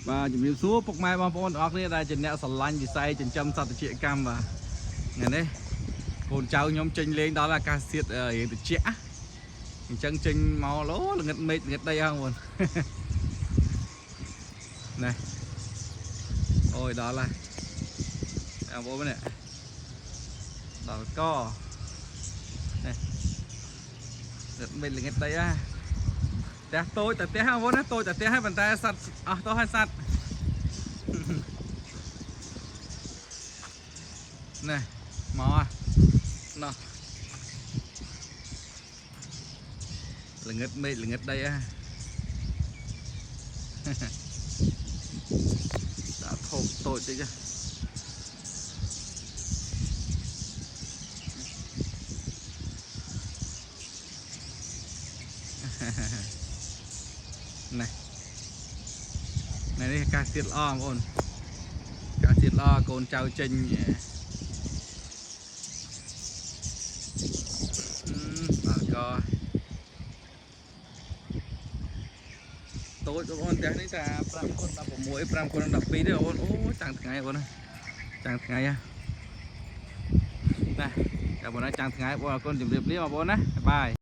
vàជំរាបសួរពុកម៉ែបងប្អូនទាំងអស់គ្នាដែលជាអ្នកស្រឡាញ់វិស័យចិញ្ចឹមសត្វត្រជាកម្មបាទថ្ងៃនេះកូនចៅខ្ញុំចេញលេងដល់អាកាសធាតុរៀងត្រជាក់អញ្ចឹងចេញមកលោល្ងិតមេឃល្ងិតដីហ្នឹងបងណែអូយដល់ហើយបងប្អូននេះដល់កនេះមេឃល្ងិតដីហ่ะផ្ទះតូចតែផ្ទះហ្នឹងបងណាតូចតែផ្ទះហើយប៉ុន្តែសត្វអស់ទៅហើយសត្វណែមកណោះល្ងិតមេឃល្ងិតដីហ่ะដាក់ធំតូចតិចណែនេះអាកាសធាតុល្អបងប្អូនអាកាសធាតុល្អកូនចៅចេញបាទក៏តូចបងប្អូនផ្ទះនេះថា5x16 5x12ទេបងប្អូនអូចាំងថ្ងៃបងប្អូនចាំងថ្ងៃណាតែបងណាចាំងថ្ងៃបងប្អូនជម្រាបលាបងប្អូនណាបាយ